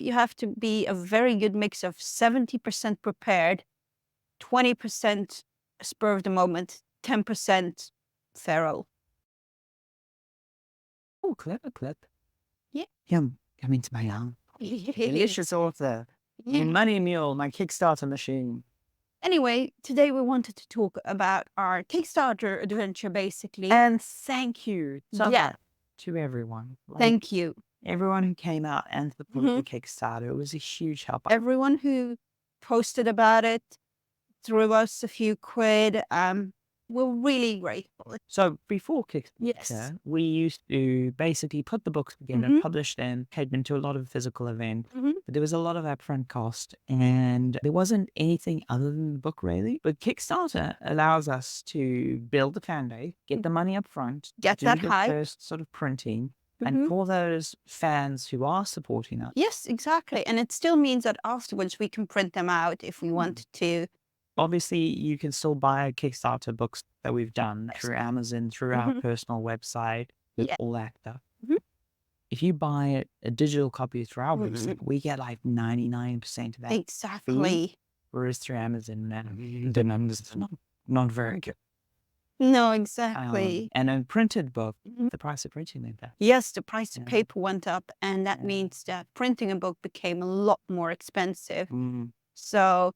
you have to be a very good mix of 70% prepared, 20% spur of the moment, 10% thorough. Oh, clever. Yeah. Yum. Coming to my own. Delicious author. Money Mule, my Kickstarter machine. Anyway, today we wanted to talk about our Kickstarter adventure, basically. And thank you so Yeah. much to everyone. Thank you. Everyone who came out and supported the Kickstarter. It was a huge help. Everyone who posted about it, threw us a few quid. We're really grateful. So before Kickstarter, Yes. we used to basically put the books together, publish them, head into a lot of physical events. But there was a lot of upfront cost and there wasn't anything other than the book really. But Kickstarter allows us to build the fan base, get the money up front, Get do that the hype. first sort of printing. And for those fans who are supporting us. Yes, exactly. And it still means that afterwards we can print them out if we wanted to. Obviously, you can still buy Kickstarter books that we've done through Amazon, through our personal website, with all that stuff. If you buy a digital copy through our website, we get like 99% of that. Exactly. Whereas through Amazon, the numbers are not very good. No, exactly. And a printed book, the price of printing went up. Yes, the price of paper went up, and that means that printing a book became a lot more expensive. So,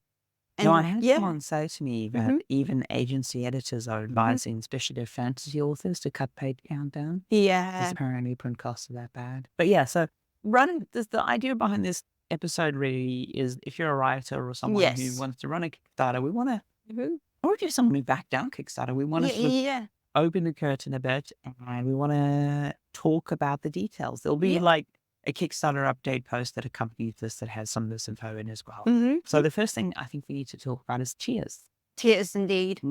No, I had someone say to me that even agency editors are advising, especially their fantasy authors, to cut page count down. Yeah. Because apparently print costs are that bad. But yeah, so the idea behind this episode really is if you're a writer or someone who wants to run a Kickstarter, we want to, or if you're someone who backed down Kickstarter, we want to sort of open the curtain a bit and we want to talk about the details. There'll be like a Kickstarter update post that accompanies this that has some of this info in as well. So the first thing I think we need to talk about is tiers. Tiers, indeed.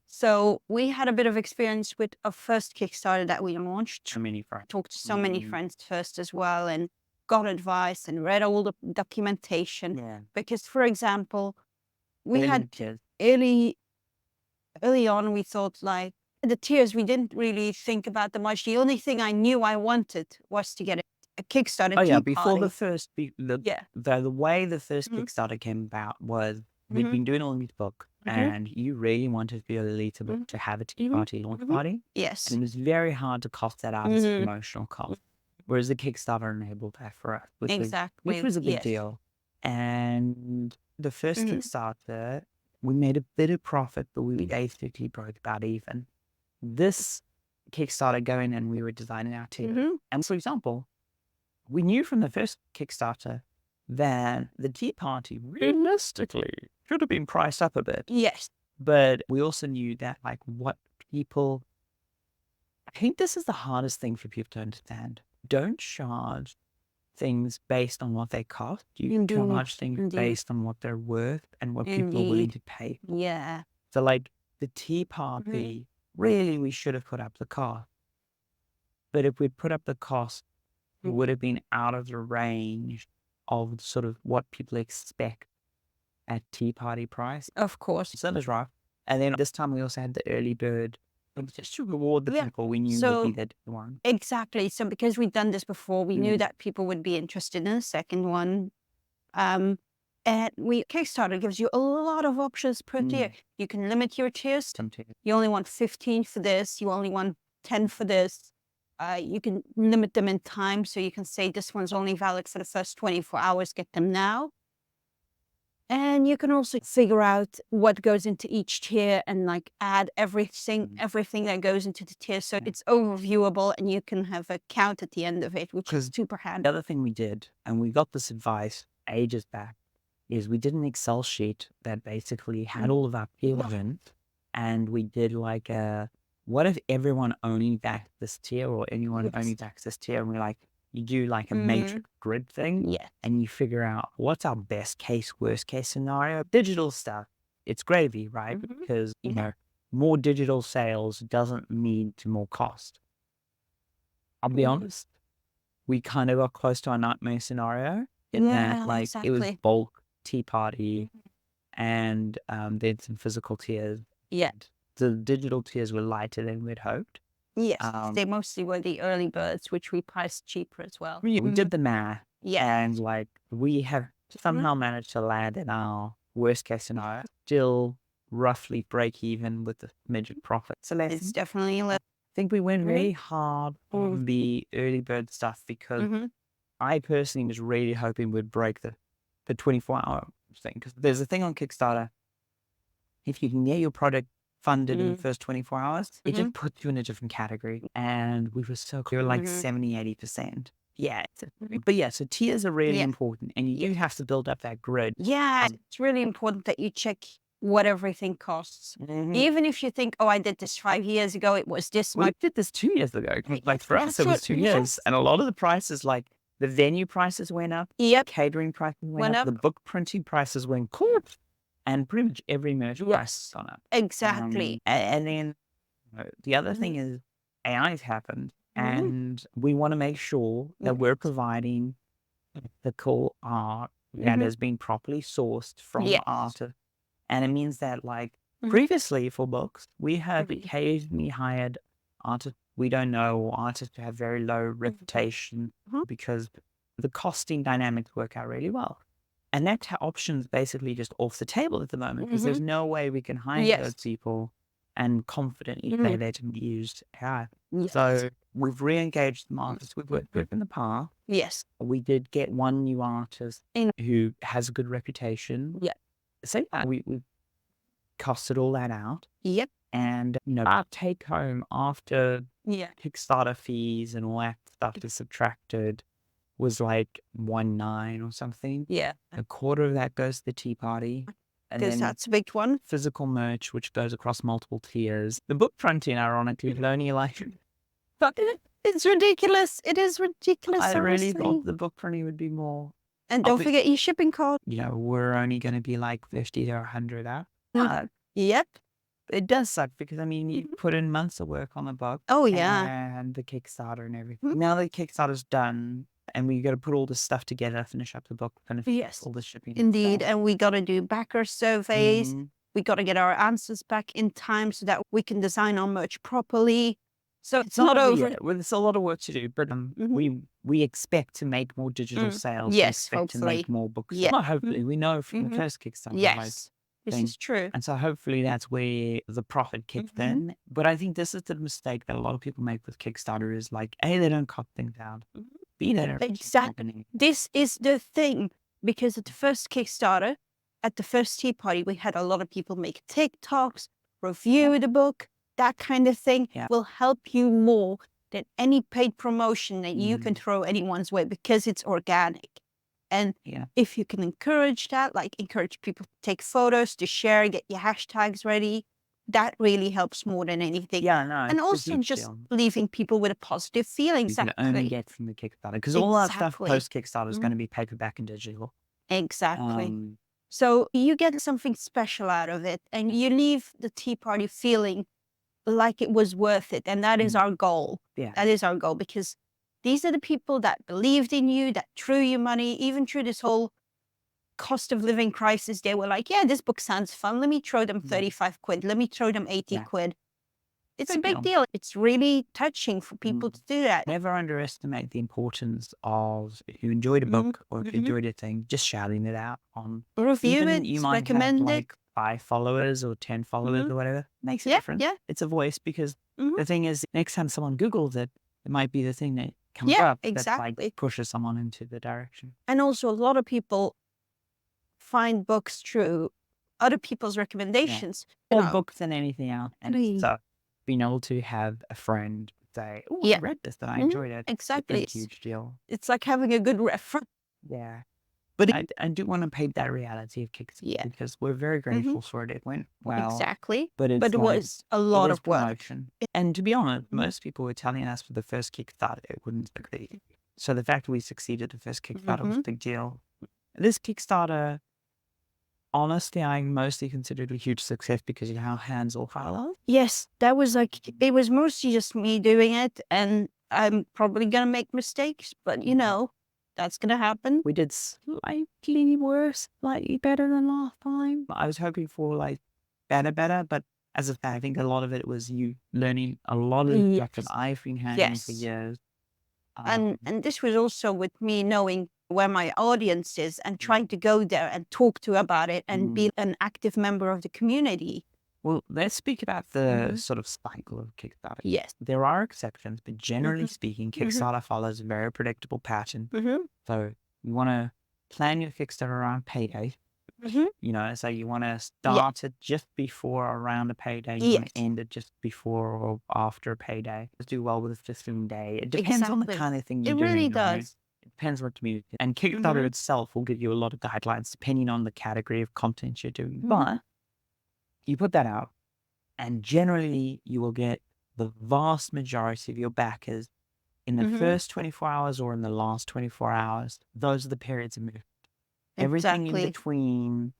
So we had a bit of experience with our first Kickstarter that we launched. So many friends. Talked to so many friends first as well and got advice and read all the documentation. Yeah. Because, for example, we Early had tiers. early on, we thought like the tiers, we didn't really think about them much. The only thing I knew I wanted was to get a Kickstarter. Oh yeah, tea before party. the first, the way the first Kickstarter came about was we'd been doing all these books and you really wanted the elite book to have a tea party, launch party. Yes. And it was very hard to cost that out as a promotional cost. Whereas the Kickstarter enabled that for us, which was a big deal. And the first Kickstarter, we made a bit of profit, but we basically broke about even. This Kickstarter going and we were designing our team. And for example, we knew from the first Kickstarter that the tea party realistically should have been priced up a bit. Yes. But we also knew that I think this is the hardest thing for people to understand. Don't charge things based on what they cost. You charge things based on what they're worth and what people are willing to pay. Yeah. So like the tea party, really we should have put up the cost. But if we put up the cost, it would have been out of the range of sort of what people expect at tea party price. Of course. So that was right. And then this time we also had the early bird just to reward the people we knew would be that one. Exactly. So because we'd done this before, we knew that people would be interested in the second one. And Kickstarter gives you a lot of options per tier. You can limit your tiers. You only want 15 for this. You only want 10 for this. You can limit them in time. So you can say this one's only valid for the first 24 hours. Get them now. And you can also figure out what goes into each tier and like add everything that goes into the tier. So it's overviewable and you can have a count at the end of it, which is super handy. The other thing we did, and we got this advice ages back, is we did an Excel sheet that basically had all of our tiers in, and we did like what if everyone only backed this tier or anyone only backs this tier? And we're like, you do like a matrix grid thing and you figure out what's our best case, worst case scenario. Digital stuff, it's gravy, right? Because, you know, more digital sales doesn't mean to more cost. I'll be honest, we kind of got close to our nightmare scenario in that like it was bulk tea party and then some physical tiers. Yeah. The digital tiers were lighter than we'd hoped. Yes, they mostly were the early birds, which we priced cheaper as well. We did the math Yeah. And like we have somehow managed to land in our worst case scenario, still roughly break even with the midget profit. So It's definitely I think we went Mhm. really hard on the early bird stuff because I personally was really hoping we'd break the 24-hour thing. Because there's a thing on Kickstarter, if you can get your product funded in the first 24 hours, it just puts you in a different category. And we were like 70, 80%. Yeah. But yeah, so tiers are really important and you do have to build up that grid. Yeah, it's really important that you check what everything costs. Even if you think, oh, I did this 5 years ago, it was this We much. did this 2 years ago. Like for us, That's it was what- 2 years. And a lot of the prices, like the venue prices went up, Yep. catering prices went Went up, up. the book printing prices went up, and pretty much every merch price has gone up. Exactly. And then the other thing is AI has happened, and we want to make sure that we're providing the cool art that has been properly sourced from Yes. artists. And it means that, like, previously for books, we have occasionally hired artists we don't know, or artists who have very low reputation because the costing dynamics work out really well. And that option's basically just off the table at the moment because there's no way we can hire those people and confidently say they can use AI. So we've re-engaged the artists we've worked with in the past. Yes. We did get one new artist who has a good reputation. Yeah. So we costed all that out. Yep. And, our take home after Yeah. Kickstarter fees and all that stuff is subtracted was like 1.9 or something. Yeah. A quarter of that goes to the tea party. And Because then that's a big one. physical merch, which goes across multiple tiers. The book printing, ironically, is only like... It's ridiculous. It is ridiculous. I really honestly. thought the book printing would be more... And don't forget your shipping cost. we're only going to be like 50 or 100 out. Yep. It does suck because, you put in months of work on the book. Oh, yeah. And the Kickstarter and everything. Now the Kickstarter's done and we got to put all this stuff together, finish up the book, finish all the shipping. Indeed. And we got to do backer surveys. We got to get our answers back in time so that we can design our merch properly. So it's not over. Yet. Well, there's a lot of work to do, but we expect to make more digital sales. Yes, we expect to hopefully. make more books. Yeah. Not hopefully. We know from the first Kickstarter. Yes. This thing. is true. And so hopefully that's where the profit kicked in. But I think this is the mistake that a lot of people make with Kickstarter is like, A, they don't cut things out. B, they don't. Exactly. This is the thing. Because at the first Kickstarter, at the first tea party, we had a lot of people make TikToks, review the book, that kind of thing will help you more than any paid promotion that you can throw anyone's way because it's organic. And if you can encourage that, like encourage people to take photos, to share, get your hashtags ready, that really helps more than anything. Yeah, no. And also just leaving people with a positive feeling. You can only get from the Kickstarter. Because all our stuff post-Kickstarter is going to be paperback and digital. Exactly. So you get something special out of it and you leave the tea party feeling like it was worth it. And that is our goal. Yeah. That is our goal because these are the people that believed in you, that threw you money, even through this whole cost of living crisis. They were like, yeah, this book sounds fun. Let me throw them 35 quid. Let me throw them 80 quid. It's a big deal. It's really touching for people to do that. Never underestimate the importance of if you enjoyed a book or if you enjoyed a thing, just shouting it out on review it, you might recommend have it. like 5 followers or 10 followers or whatever. Makes a difference. Yeah. It's a voice because the thing is, next time someone Googles it, it might be the thing that comes up that like pushes someone into the direction. And also a lot of people find books through other people's recommendations. More books than anything else. And so being able to have a friend say, oh, I read this and I enjoyed it. Exactly. It's a huge deal. It's like having a good reference. Yeah. But I do want to paint that reality of Kickstarter because we're very grateful for it. It went well. Exactly. But it was a lot of work. Promotion. And to be honest, most people were telling us for the first Kickstarter it wouldn't succeed. So the fact we succeeded the first Kickstarter was a big deal. This Kickstarter, honestly, I mostly considered a huge success because of how hands-off I was. Yes, that was like, it was mostly just me doing it. And I'm probably going to make mistakes, but that's going to happen. We did slightly worse, slightly better than last time. I was hoping for like better, but as a fact, I think a lot of it was you learning a lot of stuff that I've been handling for years. And this was also with me knowing where my audience is and trying to go there and talk to about it and be an active member of the community. Well, let's speak about the sort of cycle of Kickstarter. Yes. There are exceptions, but generally speaking, Kickstarter follows a very predictable pattern. So you want to plan your Kickstarter around payday. You know, so you want to start it just before or around a payday. You want to end it just before or after a payday. Just do well with a 15-day. It depends on the kind of thing you're doing. It really does. It depends what community. And Kickstarter itself will give you a lot of guidelines depending on the category of content you're doing. But you put that out, and generally you will get the vast majority of your backers in the first 24 hours or in the last 24 hours. Those are the periods of movement. Everything in between,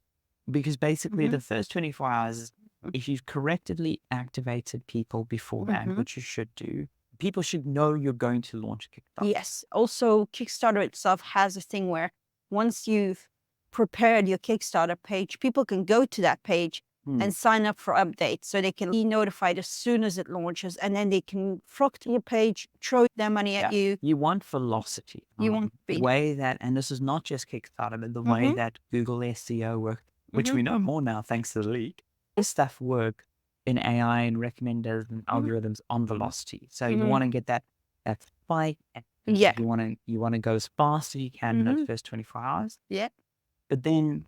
because basically the first 24 hours, if you've correctly activated people before that, which you should do, people should know you're going to launch a Kickstarter. Yes. Also, Kickstarter itself has a thing where once you've prepared your Kickstarter page, people can go to that page and sign up for updates, so they can be notified as soon as it launches, and then they can flock to your page, throw their money at you. You want velocity. You want speed. The way that, and this is not just Kickstarter, but the way that Google SEO works, which we know more now thanks to the leak. This stuff works in AI and recommenders and algorithms on velocity. So you want to get that spike. Yeah. You want to go as fast as you can in those first 24 hours. Yeah. But then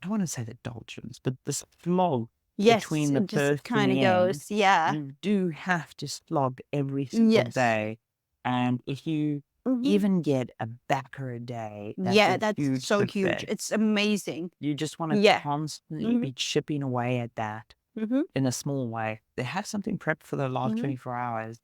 I don't want to say the doldrums, but the slog between the first kind and of the goes. end, Yeah. you do have to slog every single day. And if you even get a backer a day, that's huge so success. huge. It's amazing. You just want to constantly be chipping away at that in a small way. They have something prepped for the last 24 hours,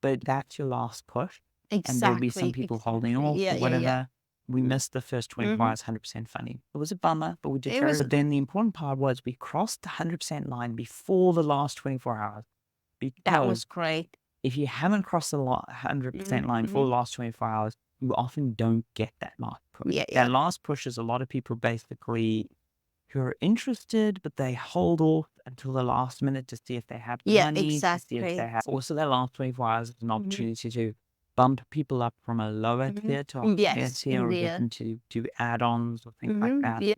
but that's your last push. Exactly. And there'll be some people holding off or whatever. We missed the first 24 hours, 100% funny. It was a bummer, but we did very well. But then the important part was we crossed the 100% line before the last 24 hours. That was great. If you haven't crossed the 100% line before the last 24 hours, you often don't get that last push. That last push is a lot of people basically who are interested, but they hold off until the last minute to see if they have money. Exactly. To see if they have. Also, that last 24 hours is an opportunity to bump people up from a lower tier to a higher tier, or get them to do add-ons or things like that. Yeah.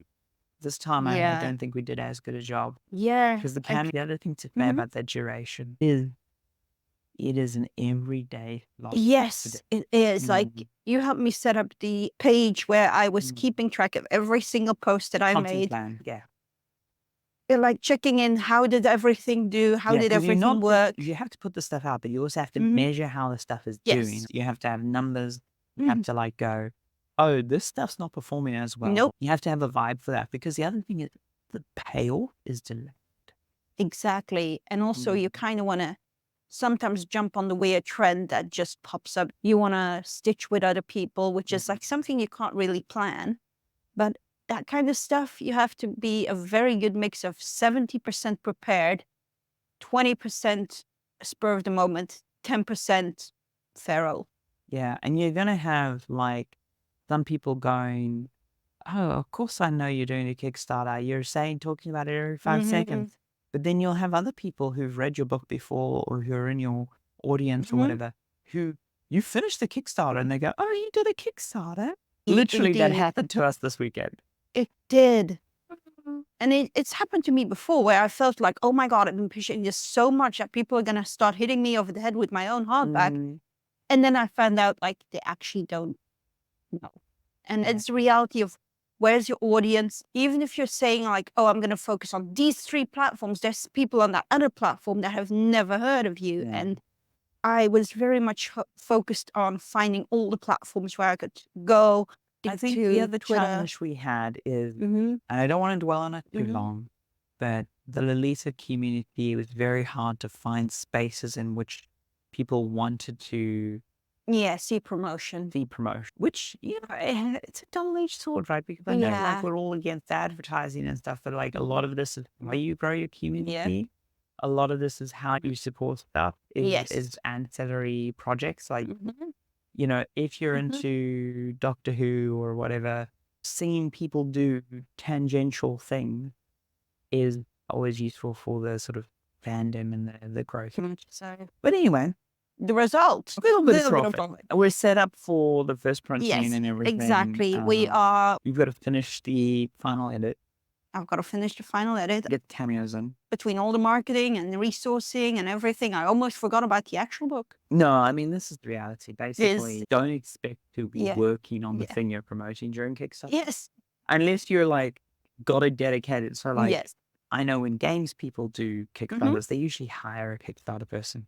This time, I don't think we did as good a job. Yeah. Because the other thing to say about that duration is it is an everyday loss. Yes, it is. Like, you helped me set up the page where I was keeping track of every single post that I made. Plan. Yeah. Like checking in, how did everything do? How did everything work? You have to put the stuff out, but you also have to measure how the stuff is doing. You have to have numbers. You have to go, oh, this stuff's not performing as well. Nope. You have to have a vibe for that, because the other thing is the payoff is delayed. Exactly. And also you kind of want to sometimes jump on the weird trend that just pops up. You want to stitch with other people, which is like something you can't really plan. But that kind of stuff, you have to be a very good mix of 70% prepared, 20% spur of the moment, 10% feral. Yeah, and you're going to have some people going, oh, of course I know you're doing a Kickstarter. You're talking about it every 5 seconds. But then you'll have other people who've read your book before or who are in your audience or whatever, who you finished the Kickstarter and they go, oh, you did a Kickstarter? Literally, that happened to us this weekend. It did. And it's happened to me before where I felt like, oh my God, I've been pushing this so much that people are going to start hitting me over the head with my own hardback. And then I found out they actually don't know. And it's the reality of where's your audience. Even if you're saying oh, I'm going to focus on these 3 platforms, there's people on that other platform that have never heard of you. And I was very much focused on finding all the platforms where I could go. I think the other challenge we had is, and I don't want to dwell on it too long, but the Lolita community, was very hard to find spaces in which people wanted to see promotion. Which, it's a double-edged sword, right? Because I know we're all against advertising and stuff, but a lot of this is how you grow your community. A lot of this is how you support stuff, is ancillary projects. If you're into Doctor Who or whatever, seeing people do tangential things is always useful for the sort of fandom and the growth. But anyway, the result. A little bit of Little profit. We're set up for the first protein Yes, and everything. exactly. We are. You've got to finish the final edit, I've got to finish the final edit. get cameos in. Between all the marketing and the resourcing and everything, I almost forgot about the actual book. No, I mean, this is the reality. Basically, don't expect to be working on the thing you're promoting during Kickstarter. Yes. Unless you're like, got a dedicated. So like, Yes. I know when games people do Kickstarters, they usually hire a Kickstarter person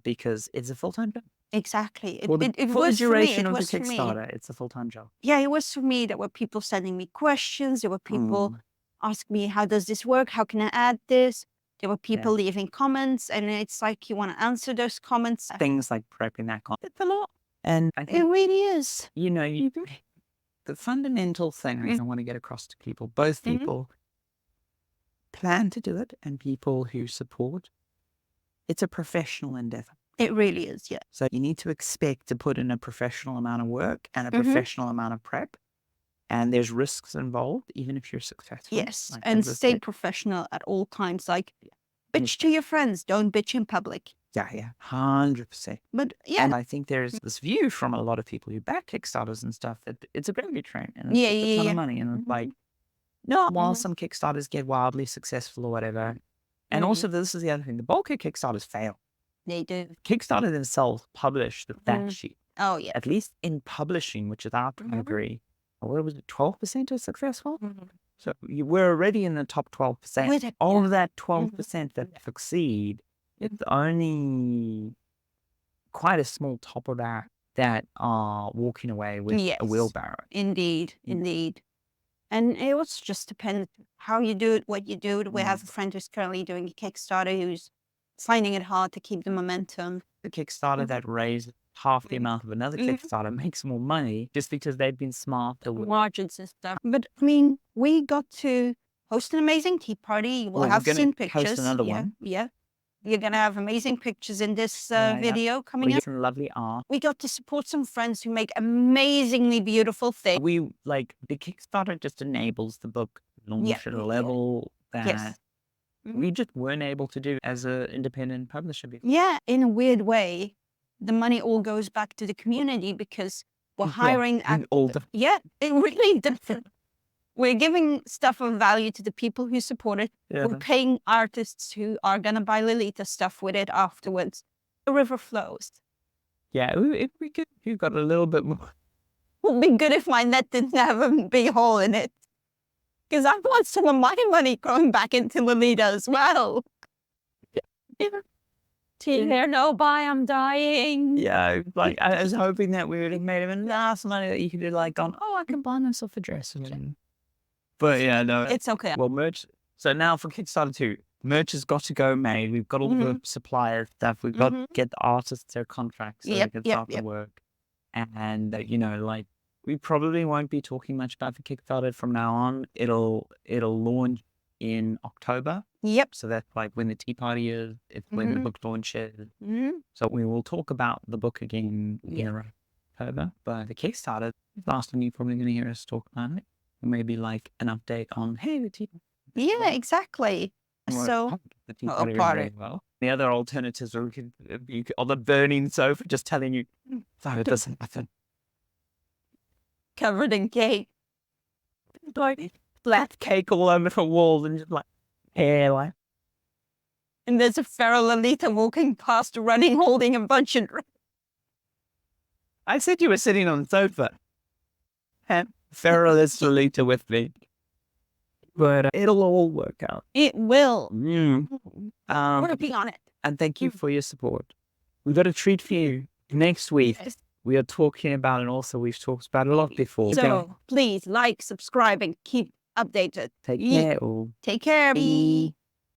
because it's a full-time job. Exactly. For the was duration for me. of the Kickstarter, it's a full-time job. Yeah, it was for me. There were people sending me questions. There were people ask me, how does this work? How can I add this? There were people leaving comments, and it's like you want to answer those comments. Things like prepping that content. It's a lot. And I think it really is. You know, the fundamental thing I want to get across to people, both people plan to do it and people who support, it's a professional endeavor. It really is, yeah. So you need to expect to put in a professional amount of work and a professional amount of prep. And there's risks involved, even if you're successful. Yes, like, and stay professional at all times. Like, bitch to your friends, don't bitch in public. Yeah, 100%. But yeah. And I think there's this view from a lot of people who back Kickstarters and stuff that it's a gravy train and it's a ton of money. And it's like, no, while some Kickstarters get wildly successful or whatever. And also, this is the other thing, the bulk of Kickstarters fail. They do. Kickstarter themselves publish the fact sheet. Oh, yeah. At least in publishing, which is our category. What was it, 12% are successful? So we're already in the top 12%. All of that 12% that succeed, it's only quite a small top of that are walking away with a wheelbarrow. Indeed, indeed. And it also just depends how you do it, what you do. We have a friend who's currently doing a Kickstarter who's finding it hard to keep the momentum. The Kickstarter that raised half the amount of another Kickstarter makes more money just because they've been smart. Margins and stuff. But I mean, we got to host an amazing tea party. We'll have seen pictures. Host another one. Yeah. You're going to have amazing pictures in this video coming up. Some lovely art. We got to support some friends who make amazingly beautiful things. We like the Kickstarter just enables the book launch at a level that we just weren't able to do as an independent publisher before. Yeah, in a weird way, the money all goes back to the community because we're hiring. Yeah, it really does. We're giving stuff of value to the people who support it. We're paying artists who are going to buy Lolita stuff with it afterwards. The river flows. Yeah, if we could, you got a little bit more. It would be good if my net didn't have a big hole in it. Because I want some of my money going back into Lolita as well. No, bye, I'm dying. Yeah, like I was hoping that we would have made enough money that you could have like gone, oh, I can buy myself a dress. But yeah, no. It's okay. Well, merch. So now for Kickstarter 2, merch has got to go made. We've got all the supplier stuff. We've got to get the artists their contracts so they can start the work. And, you know, like, we probably won't be talking much about the Kickstarter from now on. It'll launch in October. Yep. So that's like when the tea party is. It's when the book launches. So we will talk about the book again in October. But the Kickstarter, last time you're probably going to hear us talk about it. Maybe like an update on, hey, the tea. Yeah, exactly. So, the tea party very well. The other alternatives are on the burning sofa, just telling you, sorry, it doesn't happen. Covered in cake. Flat cake all over the walls and just like, hair like. And there's a feral Lolita walking past, running, holding a bunch of. I said you were sitting on the sofa. Feral is Lolita with me. But it'll all work out. It will. Working on it. And thank you for your support. We've got a treat for you next week. Yes. We are talking about, and also we've talked about a lot before. So please like, subscribe, and keep updated. Take care. Take care. Bye.